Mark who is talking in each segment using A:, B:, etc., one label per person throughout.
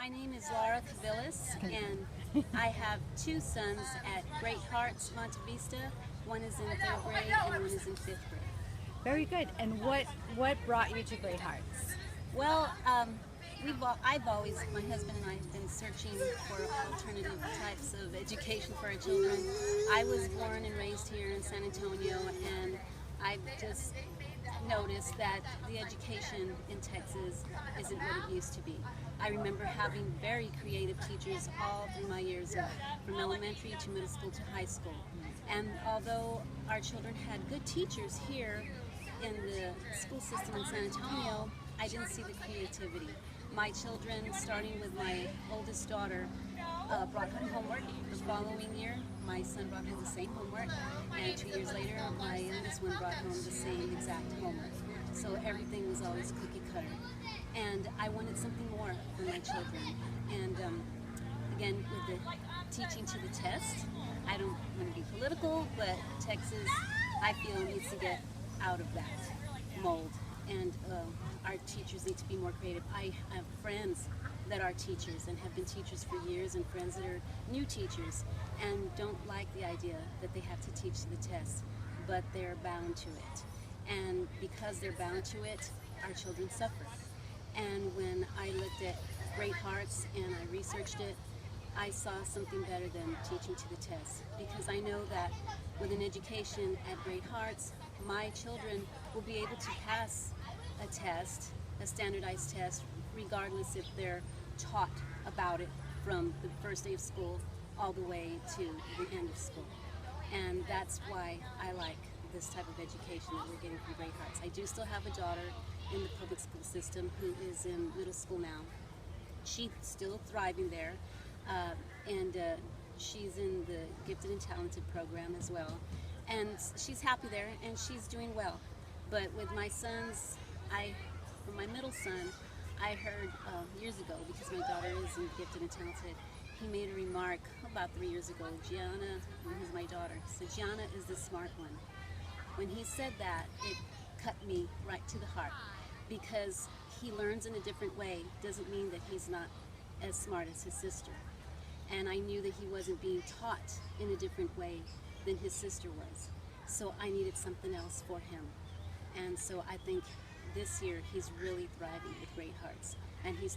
A: My name is Laura Cavillas, and I have two sons at Great Hearts, Monte Vista. One is in 3rd grade and one is in 5th grade.
B: Very good. And what brought you to Great Hearts?
A: Well, I've always, my husband and I have been searching for alternative types of education for our children. I was born and raised here in San Antonio, and I've just noticed that the education in Texas isn't what it used to be. I remember having very creative teachers all through my years, from elementary to middle school to high school. And although our children had good teachers here in the school system in San Antonio, I didn't see the creativity. My children, starting with my oldest daughter, brought home homework. The following year, my son brought home the same homework, and 2 years later, my youngest one brought home the same exact homework. So everything was always cookie cutter. And I wanted something more for my children. And again, with the teaching to the test, I don't want to be political, but Texas, I feel, needs to get out of that mold. And our teachers need to be more creative. I have friends that are teachers and have been teachers for years, and friends that are new teachers and don't like the idea that they have to teach to the test, but they're bound to it. And because they're bound to it, our children suffer. And when I looked at Great Hearts and I researched it, I saw something better than teaching to the test, because I know that with an education at Great Hearts, my children will be able to pass a test, a standardized test, regardless if they're taught about it from the first day of school all the way to the end of school. And that's why I like this type of education that we're getting from Great Hearts. I do still have a daughter in the public school system who is in middle school now. She's still thriving there, and she's in the Gifted and Talented program as well. And she's happy there, and she's doing well. But with my sons, from my middle son, I heard years ago, because my daughter is in Gifted and Talented, he made a remark about 3 years ago. Gianna, who's my daughter, said, "Gianna is the smart one." When he said that, it cut me right to the heart, because he learns in a different way doesn't mean that he's not as smart as his sister. And I knew that he wasn't being taught in a different way than his sister was. So I needed something else for him. And so I think this year he's really thriving with Great Hearts. And he's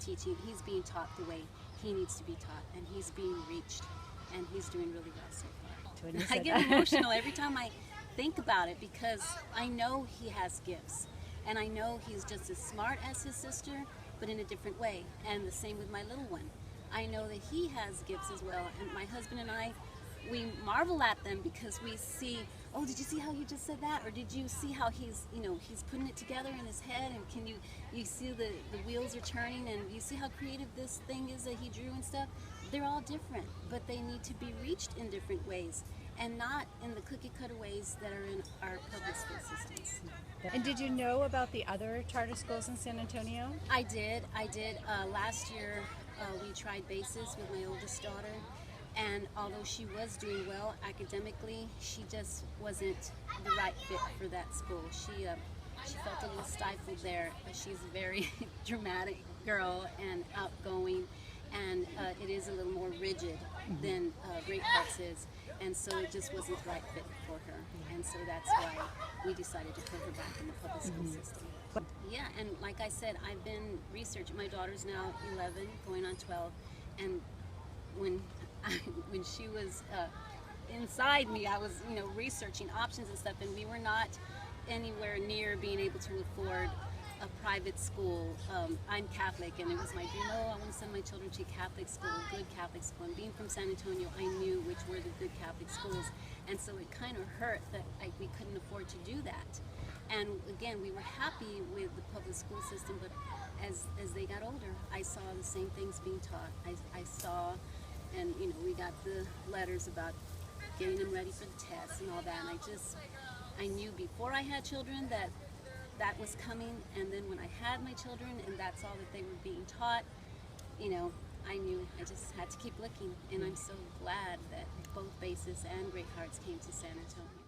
A: being taught the way he needs to be taught, and he's being reached, and he's doing really well so far. I get emotional every time I think about it, because I know he has gifts, and I know he's just as smart as his sister, but in a different way. And the same with my little one. I know that he has gifts as well, and my husband and I, we marvel at them, because we see, oh, did you see how he just said that? Or did you see how he's putting it together in his head, and can you see the wheels are turning, and you see how creative this thing is that he drew and stuff? They're all different, but they need to be reached in different ways, and not in the cookie cutter ways that are in our public school systems.
B: And did you know about the other charter schools in San Antonio?
A: I did. Last year we tried BASIS with my oldest daughter, and although she was doing well academically, she just wasn't the right fit for that school. She felt a little stifled there. She's a very dramatic girl and outgoing, and it is a little more rigid than Great Hearts is, and so it just wasn't the right fit for her. And so that's why we decided to put her back in the public school system. Yeah, and like I said, I've been researching. My daughter's now 11, going on 12, and when she was inside me, I was researching options and stuff, and we were not anywhere near being able to afford a private school. I'm Catholic, and it was my dream, I want to send my children to a Catholic school, a good Catholic school. And being from San Antonio, I knew which were the good Catholic schools, and so it kind of hurt that we couldn't afford to do that. And again, we were happy with the public school system, but as they got older, I saw the same things being taught. I saw, and we got the letters about getting them ready for the tests and all that, and I knew before I had children that was coming, and then when I had my children and that's all that they were being taught, I knew I just had to keep looking, and I'm so glad that both BASIS and Great Hearts came to San Antonio.